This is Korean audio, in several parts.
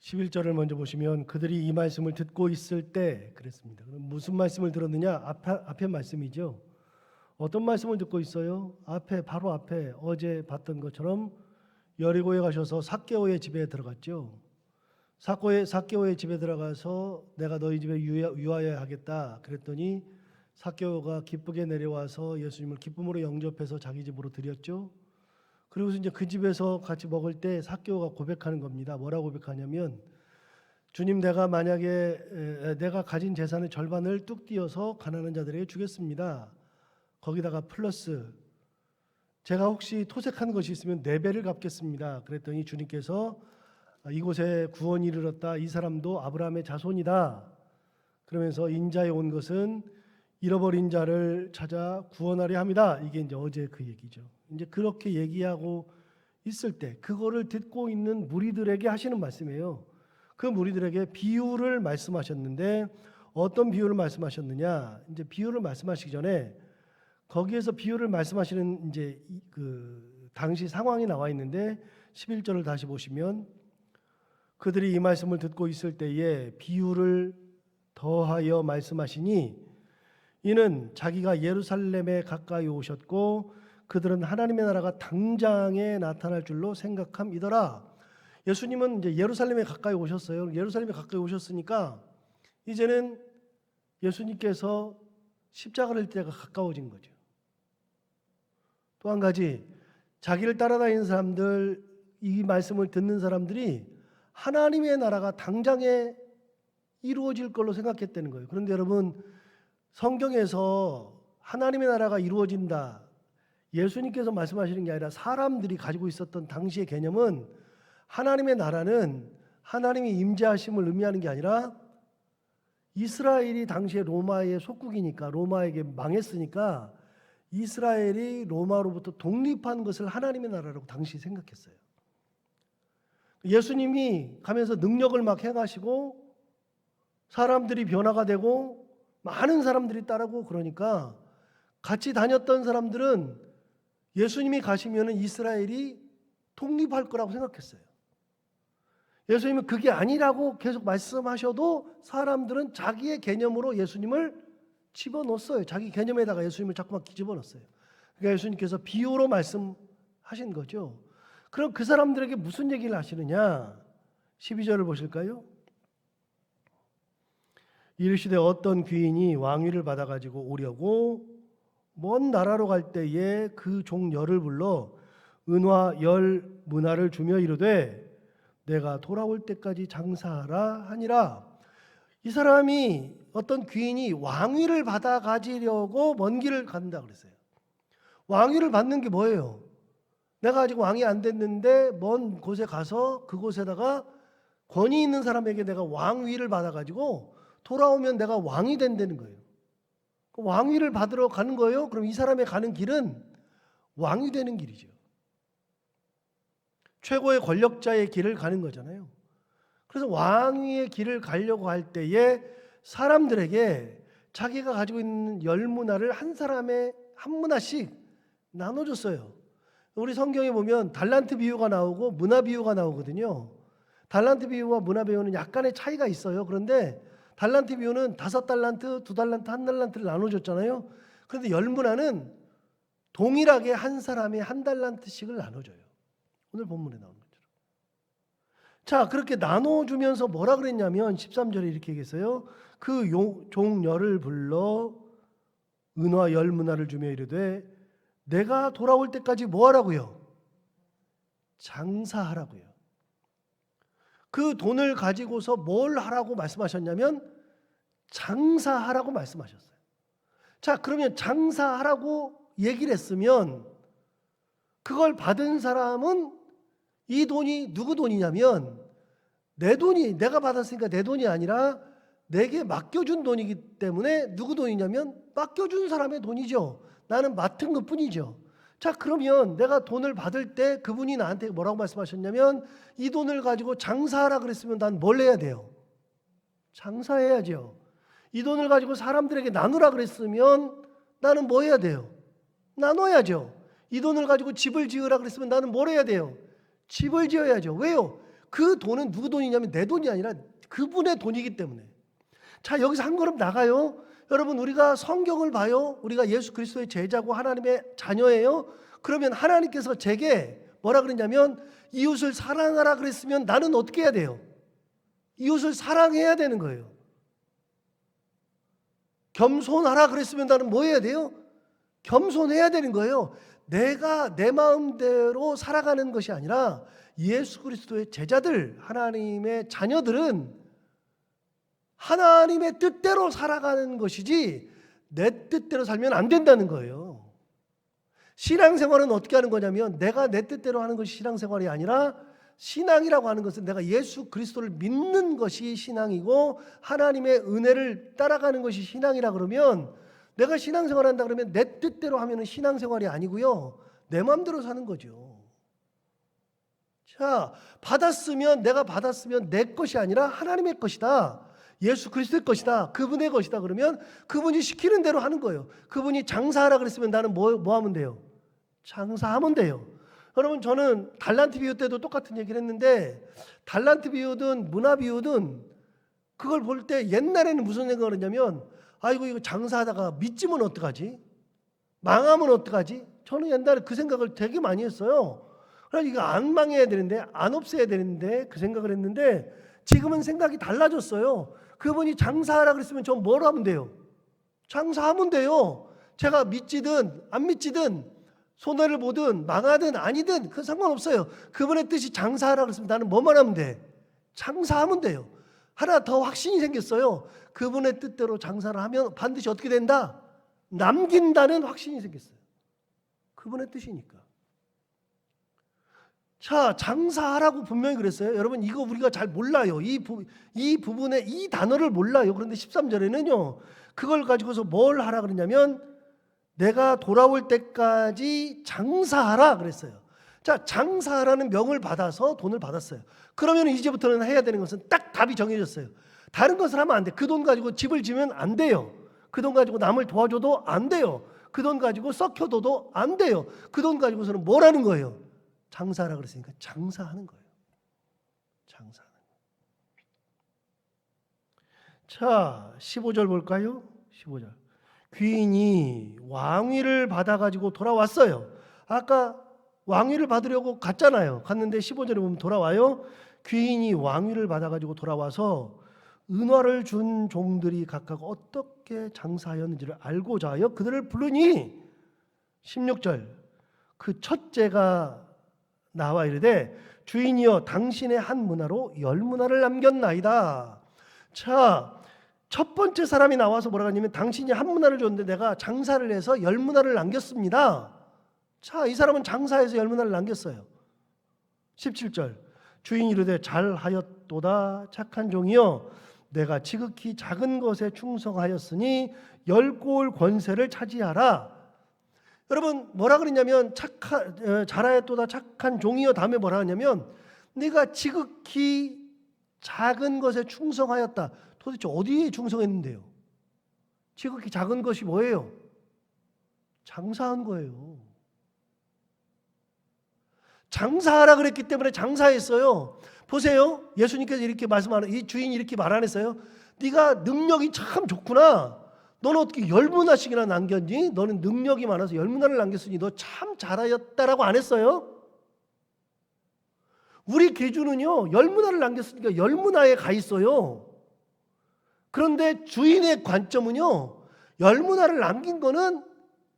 11절을 먼저 보시면 그들이 이 말씀을 듣고 있을 때 그랬습니다. 그럼 무슨 말씀을 들었느냐? 앞에 말씀이죠. 어떤 말씀을 듣고 있어요? 바로 앞에 어제 봤던 것처럼 여리고에 가셔서 삭개오의 집에 들어갔죠. 삭개오의 집에 들어가서 내가 너희 집에 유하여 하겠다 그랬더니 삭개오가 기쁘게 내려와서 예수님을 기쁨으로 영접해서 자기 집으로 들였죠. 그리고 이제 그 집에서 같이 먹을 때 삭개오가 고백하는 겁니다. 뭐라고 고백하냐면 주님, 내가 만약에 내가 가진 재산의 절반을 뚝 띄어서 가난한 자들에게 주겠습니다. 거기다가 플러스 제가 혹시 토색한 것이 있으면 4배를 갚겠습니다. 그랬더니 주님께서 이곳에 구원이 이르렀다. 이 사람도 아브라함의 자손이다. 그러면서 인자에 온 것은 잃어버린 자를 찾아 구원하려 합니다. 이게 이제 어제 그 얘기죠. 이제 그렇게 얘기하고 있을 때 그거를 듣고 있는 무리들에게 하시는 말씀이에요. 그 무리들에게 비유를 말씀하셨는데 어떤 비유를 말씀하셨느냐? 이제 비유를 말씀하시기 전에 거기에서 비유를 말씀하시는 이제 그 당시 상황이 나와 있는데 11절을 다시 보시면 그들이 이 말씀을 듣고 있을 때에 비유를 더하여 말씀하시니 이는 자기가 예루살렘에 가까이 오셨고 그들은 하나님의 나라가 당장에 나타날 줄로 생각함이더라. 예수님은 이제 예루살렘에 가까이 오셨어요. 예루살렘에 가까이 오셨으니까 이제는 예수님께서 십자가를 질 때가 가까워진 거죠. 또 한 가지, 자기를 따라다니는 사람들, 이 말씀을 듣는 사람들이 하나님의 나라가 당장에 이루어질 걸로 생각했다는 거예요. 그런데 여러분, 성경에서 하나님의 나라가 이루어진다, 예수님께서 말씀하시는 게 아니라 사람들이 가지고 있었던 당시의 개념은 하나님의 나라는 하나님이 임재하심을 의미하는 게 아니라 이스라엘이 당시에 로마의 속국이니까 로마에게 망했으니까 이스라엘이 로마로부터 독립한 것을 하나님의 나라라고 당시 생각했어요. 예수님이 가면서 능력을 막 행하시고 사람들이 변화가 되고 많은 사람들이 따르고 그러니까 같이 다녔던 사람들은 예수님이 가시면 이스라엘이 독립할 거라고 생각했어요. 예수님은 그게 아니라고 계속 말씀하셔도 사람들은 자기의 개념으로 예수님을 집어넣었어요. 자기 개념에다가 예수님을 자꾸만 집어넣었어요. 그러니까 예수님께서 비유로 말씀하신 거죠. 그럼 그 사람들에게 무슨 얘기를 하시느냐? 12절을 보실까요? 이르시되 어떤 귀인이 왕위를 받아가지고 오려고 먼 나라로 갈 때에 그 종 열을 불러 은화 열 문화를 주며 이르되 내가 돌아올 때까지 장사하라 하니라. 이 사람이 어떤 귀인이 왕위를 받아 가지려고 먼 길을 간다 그랬어요. 왕위를 받는 게 뭐예요? 내가 아직 왕이 안 됐는데 먼 곳에 가서 그곳에다가 권위 있는 사람에게 내가 왕위를 받아 가지고 돌아오면 내가 왕이 된다는 거예요. 왕위를 받으러 가는 거예요. 그럼 이 사람의 가는 길은 왕이 되는 길이죠. 최고의 권력자의 길을 가는 거잖아요. 그래서 왕위의 길을 가려고 할 때에 사람들에게 자기가 가지고 있는 열 문화를 한 사람의 한 문화씩 나눠줬어요. 우리 성경에 보면 달란트 비유가 나오고 문화 비유가 나오거든요. 달란트 비유와 문화 비유는 약간의 차이가 있어요. 그런데 달란트 비유는 5달란트, 2달란트, 1달란트를 나눠줬잖아요. 그런데 열 문화는 동일하게 한 사람이 1달란트씩을 나눠줘요. 오늘 본문에 나오는 것처럼. 자, 그렇게 나눠주면서 뭐라 그랬냐면 13절에 이렇게 얘기했어요. 그 종 열을 불러 은화 열 문화를 주며 이르되 내가 돌아올 때까지 뭐 하라고요? 장사하라고요. 그 돈을 가지고서 뭘 하라고 말씀하셨냐면 장사하라고 말씀하셨어요. 자, 그러면 장사하라고 얘기를 했으면 그걸 받은 사람은 이 돈이 누구 돈이냐면 내 돈이, 내가 받았으니까 내 돈이 아니라 내게 맡겨준 돈이기 때문에 누구 돈이냐면 맡겨준 사람의 돈이죠. 나는 맡은 것뿐이죠. 자, 그러면 내가 돈을 받을 때 그분이 나한테 뭐라고 말씀하셨냐면 이 돈을 가지고 장사하라 그랬으면 난 뭘 해야 돼요? 장사해야죠. 이 돈을 가지고 사람들에게 나누라 그랬으면 나는 뭐 해야 돼요? 나눠야죠. 이 돈을 가지고 집을 지으라 그랬으면 나는 뭘 해야 돼요? 집을 지어야죠. 왜요? 그 돈은 누구 돈이냐면 내 돈이 아니라 그분의 돈이기 때문에. 자, 여기서 한 걸음 나가요. 여러분, 우리가 성경을 봐요. 우리가 예수 그리스도의 제자고 하나님의 자녀예요. 그러면 하나님께서 제게 뭐라 그랬냐면 이웃을 사랑하라 그랬으면 나는 어떻게 해야 돼요? 이웃을 사랑해야 되는 거예요. 겸손하라 그랬으면 나는 뭐 해야 돼요? 겸손해야 되는 거예요. 내가 내 마음대로 살아가는 것이 아니라 예수 그리스도의 제자들, 하나님의 자녀들은 하나님의 뜻대로 살아가는 것이지 내 뜻대로 살면 안 된다는 거예요. 신앙생활은 어떻게 하는 거냐면 내가 내 뜻대로 하는 것이 신앙생활이 아니라 신앙이라고 하는 것은 내가 예수 그리스도를 믿는 것이 신앙이고 하나님의 은혜를 따라가는 것이 신앙이라 그러면 내가 신앙생활 한다 그러면 내 뜻대로 하면 신앙생활이 아니고요. 내 마음대로 사는 거죠. 자, 내가 받았으면 내 것이 아니라 하나님의 것이다. 예수 그리스도의 것이다. 그분의 것이다. 그러면 그분이 시키는 대로 하는 거예요. 그분이 장사하라 그랬으면 나는 뭐 하면 돼요? 장사하면 돼요. 여러분, 저는 달란트 비유 때도 똑같은 얘기를 했는데 달란트 비유든 문화 비유든 그걸 볼 때 옛날에는 무슨 생각을 했냐면 아이고 이거 장사하다가 미치면 어떡하지? 망하면 어떡하지? 저는 옛날에 그 생각을 되게 많이 했어요. 그래서 이거 안 망해야 되는데 안 없애야 되는데 그 생각을 했는데 지금은 생각이 달라졌어요. 그분이 장사하라 그랬으면 전 뭘 하면 돼요? 장사하면 돼요. 제가 믿지든 안 믿지든 손해를 보든 망하든 아니든 그건 상관없어요. 그분의 뜻이 장사하라 그랬으면 나는 뭐만 하면 돼? 장사하면 돼요. 하나 더 확신이 생겼어요. 그분의 뜻대로 장사를 하면 반드시 어떻게 된다? 남긴다는 확신이 생겼어요. 그분의 뜻이니까. 자, 장사하라고 분명히 그랬어요. 여러분, 이거 우리가 잘 몰라요. 이 부분에 이 단어를 몰라요. 그런데 13절에는요. 그걸 가지고서 뭘 하라 그러냐면 내가 돌아올 때까지 장사하라 그랬어요. 자, 장사하라는 명을 받아서 돈을 받았어요. 그러면 이제부터는 해야 되는 것은 딱 답이 정해졌어요. 다른 것을 하면 안 돼. 그 돈 가지고 집을 지면 안 돼요. 그 돈 가지고 남을 도와줘도 안 돼요. 그 돈 가지고 썩혀둬도 안 돼요. 그 돈 가지고서는 뭘 하는 거예요? 장사하라 그랬으니까 장사하는 거예요. 장사하는 거예요. 자, 15절 볼까요? 15절. 귀인이 왕위를 받아가지고 돌아왔어요. 아까 왕위를 받으려고 갔잖아요. 갔는데 15절에 보면 돌아와요. 귀인이 왕위를 받아가지고 돌아와서 은화를 준 종들이 각각 어떻게 장사하였는지를 알고자 하여 그들을 부르니 16절 그 첫째가 나와 이르되 주인이여 당신의 한 문화로 10문화를 남겼나이다. 자, 첫 번째 사람이 나와서 뭐라고 하냐면 당신이 한 문화를 줬는데 내가 장사를 해서 10문화를 남겼습니다. 자, 이 사람은 장사해서 10문화를 남겼어요. 17절 주인이 이르되 잘하였도다 착한 종이여 내가 지극히 작은 것에 충성하였으니 10고을 권세를 차지하라. 여러분, 뭐라 그랬냐면 잘하였도다 착한 종이여 다음에 뭐라 하냐면 네가 지극히 작은 것에 충성하였다. 도대체 어디에 충성했는데요? 지극히 작은 것이 뭐예요? 장사한 거예요. 장사하라 그랬기 때문에 장사했어요. 보세요. 예수님께서 이렇게 말씀하는 이 주인이 이렇게 말 안 했어요. 네가 능력이 참 좋구나. 너는 어떻게 10문화씩이나 남겼니? 너는 능력이 많아서 10문화를 남겼으니 너 참 잘하였다라고 안 했어요. 우리 기준은요 10문화를 남겼으니까 10문화에 가 있어요. 그런데 주인의 관점은요 10문화를 남긴 거는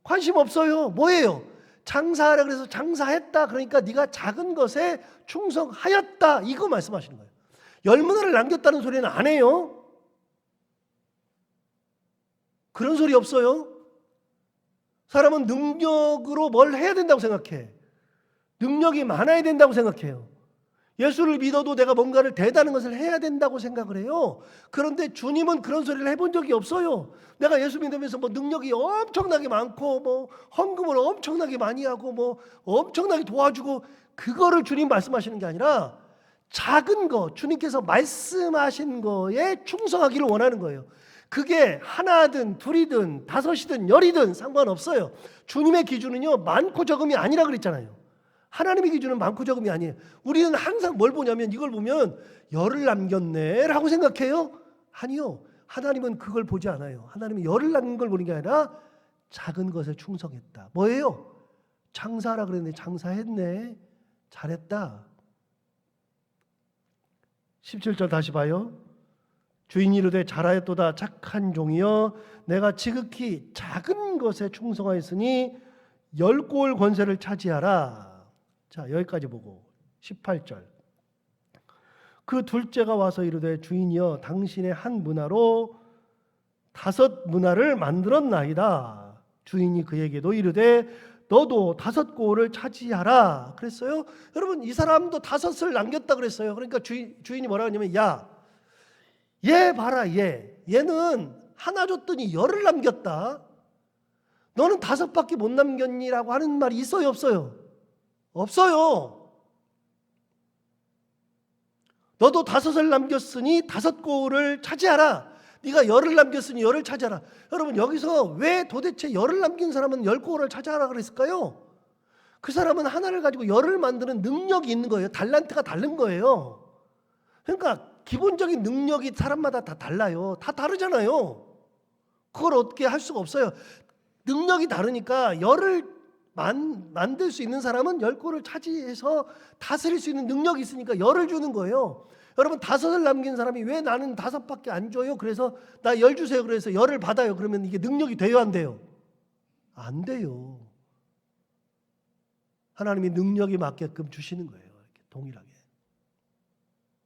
관심 없어요. 뭐예요? 장사하라 그래서 장사했다. 그러니까 네가 작은 것에 충성하였다. 이거 말씀하시는 거예요. 10문화를 남겼다는 소리는 안 해요. 그런 소리 없어요. 사람은 능력으로 뭘 해야 된다고 생각해. 능력이 많아야 된다고 생각해요. 예수를 믿어도 내가 뭔가를 대단한 것을 해야 된다고 생각을 해요. 그런데 주님은 그런 소리를 해본 적이 없어요. 내가 예수 믿으면서 뭐 능력이 엄청나게 많고 뭐 헌금을 엄청나게 많이 하고 뭐 엄청나게 도와주고 그거를 주님 말씀하시는 게 아니라 작은 거, 주님께서 말씀하신 거에 충성하기를 원하는 거예요. 그게 하나든 둘이든 다섯이든 열이든 상관없어요. 주님의 기준은요 많고 적음이 아니라 그랬잖아요. 하나님의 기준은 많고 적음이 아니에요. 우리는 항상 뭘 보냐면 이걸 보면 열을 남겼네 라고 생각해요. 아니요. 하나님은 그걸 보지 않아요. 하나님은 열을 남긴 걸 보는 게 아니라 작은 것에 충성했다. 뭐예요? 장사하라 그랬는데 장사했네. 잘했다. 17절 다시 봐요. 주인이 이르되 잘하였도다 착한 종이여 내가 지극히 작은 것에 충성하였으니 10골 권세를 차지하라. 자, 여기까지 보고 18절. 그 둘째가 와서 이르되 주인이여 당신의 한 문화로 5 문화를 만들었나이다. 주인이 그에게도 이르되 너도 5 골을 차지하라 그랬어요. 여러분 이 사람도 5을 남겼다 그랬어요. 그러니까 주인이 뭐라 하냐면 야, 얘 봐라 얘는 하나 줬더니 10을 남겼다. 너는 5밖에 못 남겼니라고 하는 말이 있어요 없어요? 없어요. 너도 5을 남겼으니 5 골을 차지하라. 네가 10을 남겼으니 10을 차지하라. 여러분 여기서 왜 도대체 10을 남긴 사람은 10골을 차지하라 그랬을까요? 그 사람은 하나를 가지고 10을 만드는 능력이 있는 거예요. 달란트가 다른 거예요. 그러니까 기본적인 능력이 사람마다 다 달라요. 다 다르잖아요. 그걸 어떻게 할 수가 없어요. 능력이 다르니까 10을 만들 수 있는 사람은 10골을 차지해서 다스릴 수 있는 능력이 있으니까 10을 주는 거예요. 여러분 5을 남긴 사람이 왜 나는 5밖에 안 줘요? 그래서 나 10 주세요. 그래서 10을 받아요. 그러면 이게 능력이 돼요? 안 돼요? 안 돼요. 하나님이 능력이 맞게끔 주시는 거예요. 이렇게 동일하게.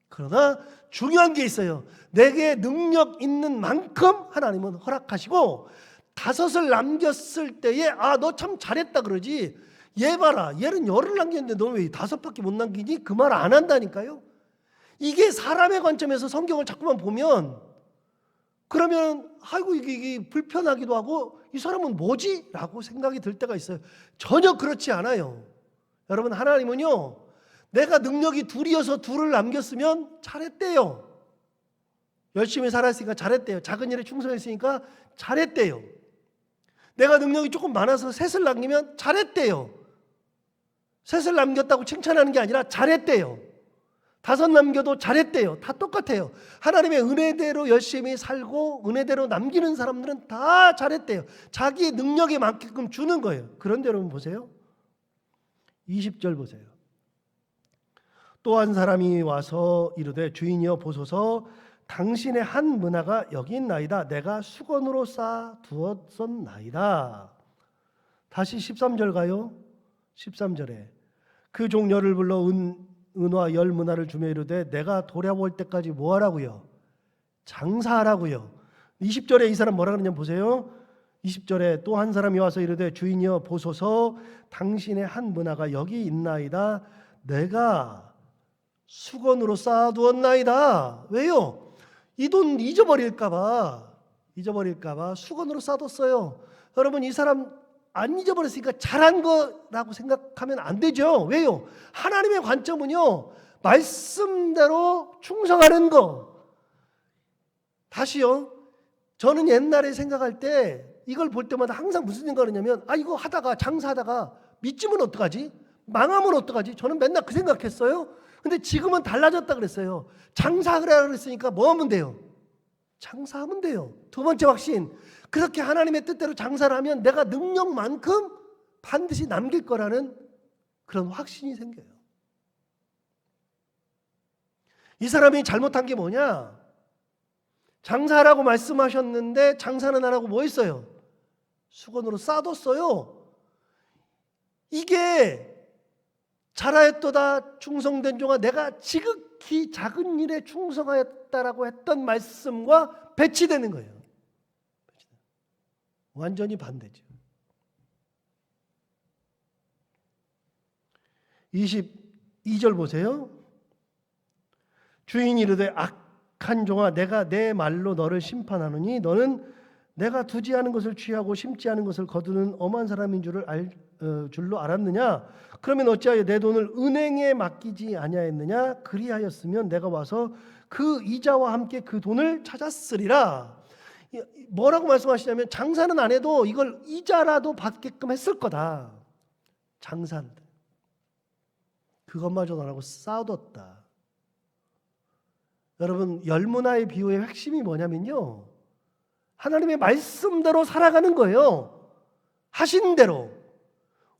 그러나 중요한 게 있어요. 내게 능력 있는 만큼 하나님은 허락하시고 5을 남겼을 때에 너 참 잘했다 그러지. 얘 봐라. 얘는 10을 남겼는데 너 왜 5밖에 못 남기니? 그 말 안 한다니까요. 이게 사람의 관점에서 성경을 자꾸만 보면 그러면 아이고 이게 불편하기도 하고 이 사람은 뭐지? 라고 생각이 들 때가 있어요. 전혀 그렇지 않아요. 여러분 하나님은요. 내가 능력이 2이어서 2를 남겼으면 잘했대요. 열심히 살았으니까 잘했대요. 작은 일에 충성했으니까 잘했대요. 내가 능력이 조금 많아서 3을 남기면 잘했대요. 3을 남겼다고 칭찬하는 게 아니라 잘했대요. 5 남겨도 잘했대요. 다 똑같아요. 하나님의 은혜대로 열심히 살고 은혜대로 남기는 사람들은 다 잘했대요. 자기의 능력에 맞게끔 주는 거예요. 그런데 여러분 보세요. 20절 보세요. 또 한 사람이 와서 이르되 주인이여 보소서 당신의 한 문화가 여기 있나이다. 내가 수건으로 쌓아 두었었나이다. 다시 13절 가요. 13절에 그 종려를 불러 은화 10 문화를 주며 이르되 내가 돌아올 때까지 뭐 하라고요? 장사하라고요. 20절에 이 사람 뭐라 그러냐 보세요. 20절에 또 한 사람이 와서 이르되 주인이여 보소서 당신의 한 문화가 여기 있나이다. 내가 수건으로 쌓아두었나이다. 왜요? 이 돈 잊어버릴까 봐 수건으로 쌓아뒀어요. 여러분 이 사람 안 잊어버렸으니까 잘한 거라고 생각하면 안 되죠. 왜요? 하나님의 관점은요. 말씀대로 충성하는 거. 다시요. 저는 옛날에 생각할 때 이걸 볼 때마다 항상 무슨 생각을 했냐면 이거 하다가 장사하다가 미치면 어떡하지? 망하면 어떡하지? 저는 맨날 그 생각했어요. 근데 지금은 달라졌다 그랬어요. 장사하라 그랬으니까 뭐 하면 돼요? 장사하면 돼요. 2번째 확신. 그렇게 하나님의 뜻대로 장사를 하면 내가 능력만큼 반드시 남길 거라는 그런 확신이 생겨요. 이 사람이 잘못한 게 뭐냐? 장사하라고 말씀하셨는데 장사는 안 하고 뭐 했어요? 수건으로 쌓아뒀어요. 이게 잘하였도다 충성된 종아 내가 지극히 작은 일에 충성하였다라고 했던 말씀과 배치되는 거예요. 완전히 반대죠. 22절 보세요. 주인이 이르되 악한 종아 내가 내 말로 너를 심판하노니 너는 내가 두지 않은 것을 취하고 심지 않은 것을 거두는 엄한 사람인 줄로 알았느냐? 그러면 어찌하여 내 돈을 은행에 맡기지 아니하였느냐? 그리하였으면 내가 와서 그 이자와 함께 그 돈을 찾았으리라. 뭐라고 말씀하시냐면 장사는 안 해도 이걸 이자라도 받게끔 했을 거다. 장사는. 그것마저도 안 하고 쌓아뒀다. 여러분, 열문화의 비유의 핵심이 뭐냐면요, 하나님의 말씀대로 살아가는 거예요. 하신 대로.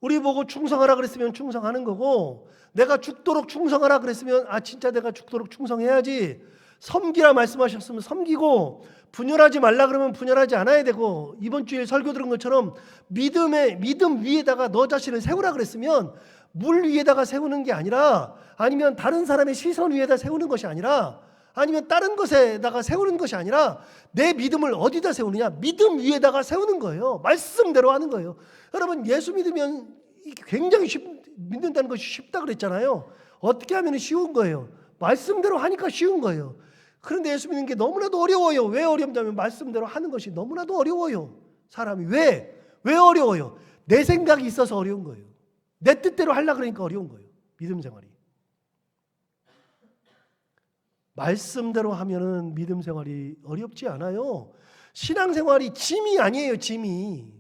우리 보고 충성하라 그랬으면 충성하는 거고, 내가 죽도록 충성하라 그랬으면 진짜 내가 죽도록 충성해야지. 섬기라 말씀하셨으면 섬기고, 분열하지 말라 그러면 분열하지 않아야 되고, 이번 주에 설교 들은 것처럼 믿음 위에다가 너 자신을 세우라 그랬으면 물 위에다가 세우는 게 아니라, 아니면 다른 사람의 시선 위에다 세우는 것이 아니라, 아니면 다른 것에다가 세우는 것이 아니라 내 믿음을 어디다 세우느냐? 믿음 위에다가 세우는 거예요. 말씀대로 하는 거예요. 여러분, 예수 믿으면 굉장히 믿는다는 것이 쉽다 그랬잖아요. 어떻게 하면 쉬운 거예요? 말씀대로 하니까 쉬운 거예요. 그런데 예수 믿는 게 너무나도 어려워요. 왜 어렵냐면 말씀대로 하는 것이 너무나도 어려워요. 사람이 왜 어려워요? 내 생각이 있어서 어려운 거예요. 내 뜻대로 하려고 그러니까 어려운 거예요. 믿음 생활이. 말씀대로 하면은 믿음 생활이 어렵지 않아요. 신앙 생활이 짐이 아니에요, 짐이.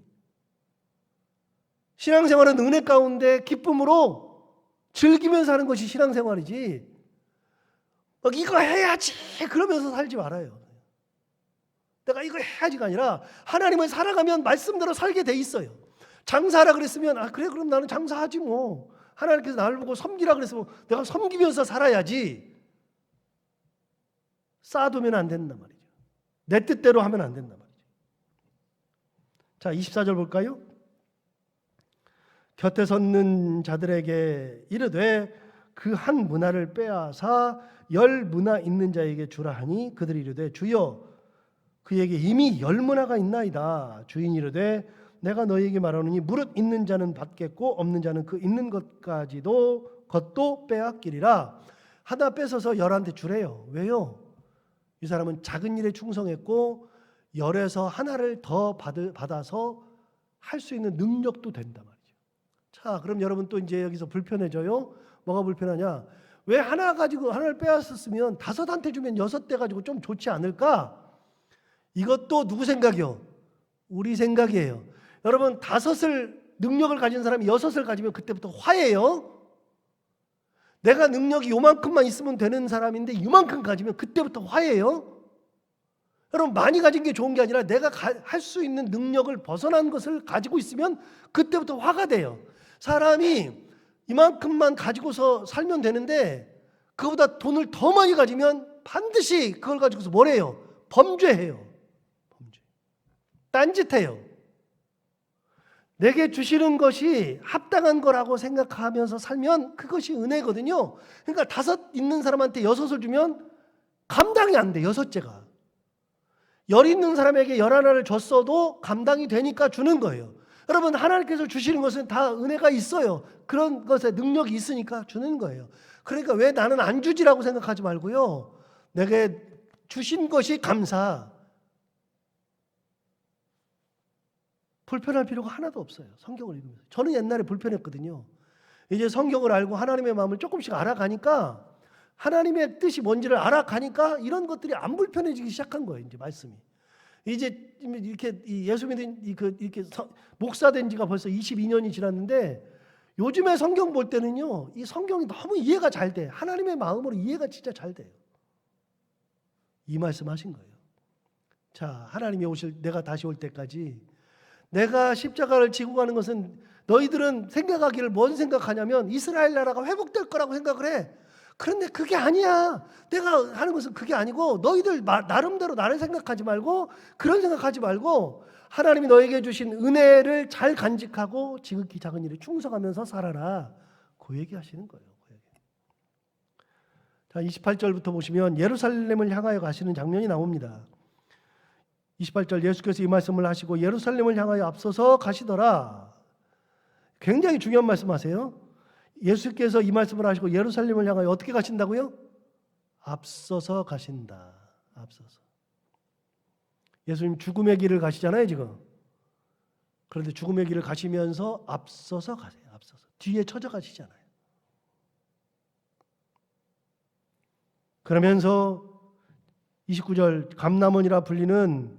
신앙 생활은 은혜 가운데 기쁨으로 즐기면서 하는 것이 신앙 생활이지, 막 이거 해야지 그러면서 살지 말아요. 내가 이거 해야지가 아니라 하나님을 살아가면 말씀대로 살게 돼 있어요. 장사하라 그랬으면 그래 그럼 나는 장사하지 뭐. 하나님께서 나를 보고 섬기라 그랬으면 내가 섬기면서 살아야지. 쌓아두면 안 된단 말이죠. 내 뜻대로 하면 안 된단 말이죠. 자, 24절 볼까요? 곁에 섰는 자들에게 이르되 그 한 문화를 빼앗아 10문화 있는 자에게 주라 하니 그들이 이르되 주여 그에게 이미 10문화가 있나이다. 주인이 이르되 내가 너희에게 말하노니 무릇 있는 자는 받겠고 없는 자는 그 있는 것도 빼앗기리라. 하나 뺏어서 열한테 주래요. 왜요? 이 사람은 작은 일에 충성했고 열에서 하나를 더 받아서 할 수 있는 능력도 된단 말이죠. 자, 그럼 여러분 또 이제 여기서 불편해져요. 뭐가 불편하냐? 왜 하나 가지고 하나를 빼앗았으면 5한테 주면 6대 가지고 좀 좋지 않을까? 이것도 누구 생각이요? 우리 생각이에요. 여러분, 5을 능력을 가진 사람이 6을 가지면 그때부터 화해요. 내가 능력이 요만큼만 있으면 되는 사람인데 이만큼 가지면 그때부터 화해요. 여러분, 많이 가진 게 좋은 게 아니라 내가 할 수 있는 능력을 벗어난 것을 가지고 있으면 그때부터 화가 돼요. 사람이 이만큼만 가지고서 살면 되는데 그보다 돈을 더 많이 가지면 반드시 그걸 가지고서 뭘 해요? 범죄해요. 범죄. 딴짓해요. 내게 주시는 것이 합당한 거라고 생각하면서 살면 그것이 은혜거든요. 그러니까 5 있는 사람한테 6을 주면 감당이 안 돼, 6째가. 10 있는 사람에게 11을 줬어도 감당이 되니까 주는 거예요. 여러분, 하나님께서 주시는 것은 다 은혜가 있어요. 그런 것에 능력이 있으니까 주는 거예요. 그러니까 왜 나는 안 주지라고 생각하지 말고요. 내게 주신 것이 감사. 불편할 필요가 하나도 없어요. 성경을 읽으면서. 저는 옛날에 불편했거든요. 이제 성경을 알고 하나님의 마음을 조금씩 알아가니까, 하나님의 뜻이 뭔지를 알아가니까 이런 것들이 안 불편해지기 시작한 거예요. 이제 말씀이. 이제 이렇게 예수 믿은 이렇게 목사 된 지가 벌써 22년이 지났는데 요즘에 성경 볼 때는요, 이 성경이 너무 이해가 잘 돼. 하나님의 마음으로 이해가 진짜 잘 돼요. 이 말씀하신 거예요. 자, 하나님이 내가 다시 올 때까지 내가 십자가를 지고 가는 것은, 너희들은 생각하기를 뭔 생각하냐면 이스라엘 나라가 회복될 거라고 생각을 해. 그런데 그게 아니야. 내가 하는 것은 그게 아니고, 너희들 나름대로 나를 생각하지 말고, 그런 생각하지 말고 하나님이 너에게 주신 은혜를 잘 간직하고 지극히 작은 일에 충성하면서 살아라. 그 얘기 하시는 거예요. 그 얘기. 자, 28절부터 보시면 예루살렘을 향하여 가시는 장면이 나옵니다. 28절, 예수께서 이 말씀을 하시고 예루살렘을 향하여 앞서서 가시더라. 굉장히 중요한 말씀하세요. 예수께서 이 말씀을 하시고 예루살렘을 향하여 어떻게 가신다고요? 앞서서 가신다. 앞서서. 예수님 죽음의 길을 가시잖아요, 지금. 그런데 죽음의 길을 가시면서 앞서서 가세요. 앞서서. 뒤에 쳐져 가시잖아요. 그러면서 29절, 감람원이라 불리는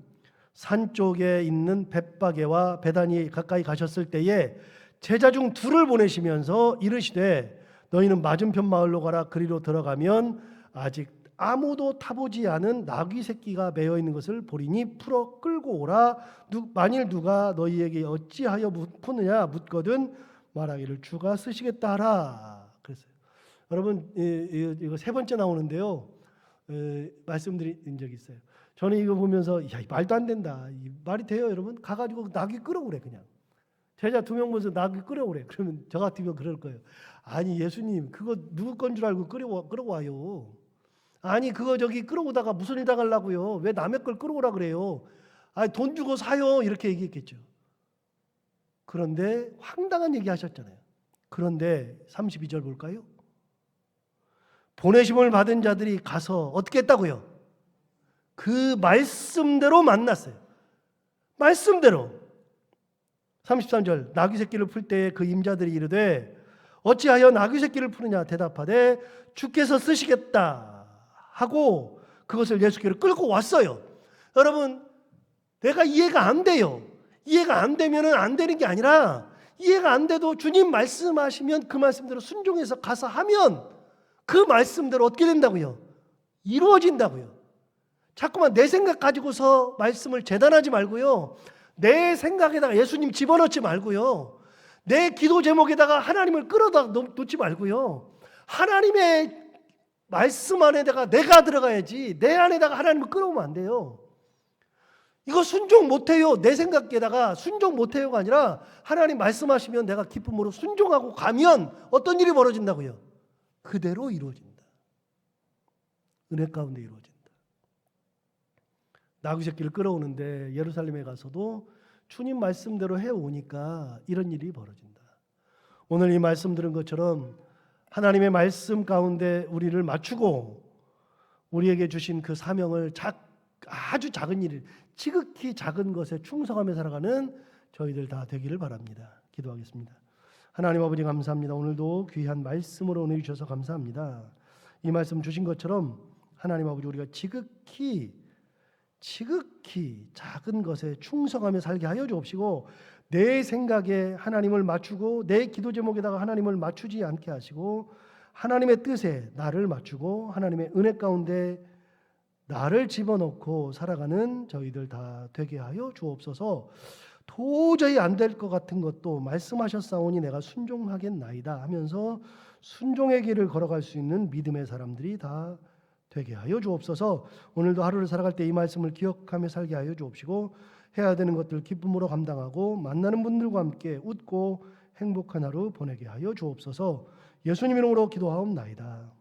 산 쪽에 있는 벳바게와 베다니에 가까이 가셨을 때에 제자 중 2를 보내시면서 이르시되 너희는 맞은편 마을로 가라. 그리로 들어가면 아직 아무도 타보지 않은 나귀 새끼가 매어 있는 것을 보리니 풀어 끌고 오라. 만일 누가 너희에게 어찌하여 푸느냐 묻거든 말하기를 주가 쓰시겠다 하라. 그랬어요. 여러분 이거 세 번째 나오는데요. 말씀드린 적이 있어요. 저는 이거 보면서 야, 말도 안 된다. 이 말이 돼요, 여러분? 가가지고 나귀 끌어오래 그냥. 제자 2명 모여서 나귀 끌어오래. 그러면 저 같으면 그럴 거예요. 아니 예수님 그거 누구 건 줄 알고 끌어와요. 아니 그거 저기 끌어오다가 무슨 일 당하려고요. 왜 남의 걸 끌어오라 그래요. 아니 돈 주고 사요. 이렇게 얘기했겠죠. 그런데 황당한 얘기 하셨잖아요. 그런데 32절 볼까요? 보내심을 받은 자들이 가서 어떻게 했다고요? 그 말씀대로 만났어요. 말씀대로. 33절 나귀 새끼를 풀 때 그 임자들이 이르되 어찌하여 나귀 새끼를 푸느냐 대답하되 주께서 쓰시겠다 하고 그것을 예수께로 끌고 왔어요. 여러분 내가 이해가 안 돼요. 이해가 안 되면 안 되는 게 아니라 이해가 안 돼도 주님 말씀하시면 그 말씀대로 순종해서 가서 하면 그 말씀대로 어떻게 된다고요? 이루어진다고요. 자꾸만 내 생각 가지고서 말씀을 재단하지 말고요. 내 생각에다가 예수님 집어넣지 말고요. 내 기도 제목에다가 하나님을 끌어다 놓지 말고요. 하나님의 말씀 안에다가 내가 들어가야지 내 안에다가 하나님을 끌어오면 안 돼요. 이거 순종 못해요. 내 생각에다가 순종 못해요가 아니라 하나님 말씀하시면 내가 기쁨으로 순종하고 가면 어떤 일이 벌어진다고요? 그대로 이루어진다. 은혜 가운데 이루어진다. 나귀 새끼를 끌어오는데 예루살렘에 가서도 주님 말씀대로 해오니까 이런 일이 벌어진다. 오늘 이 말씀 들은 것처럼 하나님의 말씀 가운데 우리를 맞추고 우리에게 주신 그 사명을 아주 작은 일, 지극히 작은 것에 충성하며 살아가는 저희들 다 되기를 바랍니다. 기도하겠습니다. 하나님 아버지 감사합니다. 오늘도 귀한 말씀으로 은혜 주셔서 감사합니다. 이 말씀 주신 것처럼 하나님 아버지 우리가 지극히 작은 것에 충성하며 살게 하여 주옵시고 내 생각에 하나님을 맞추고 내 기도 제목에다가 하나님을 맞추지 않게 하시고 하나님의 뜻에 나를 맞추고 하나님의 은혜 가운데 나를 집어넣고 살아가는 저희들 다 되게 하여 주옵소서. 도저히 안 될 것 같은 것도 말씀하셨사오니 내가 순종하겠나이다 하면서 순종의 길을 걸어갈 수 있는 믿음의 사람들이 다 되게 하여 주옵소서. 오늘도 하루를 살아갈 때 이 말씀을 기억하며 살게 하여 주옵시고 해야 되는 것들 기쁨으로 감당하고 만나는 분들과 함께 웃고 행복한 하루 보내게 하여 주옵소서. 예수님 이름으로 기도하옵나이다.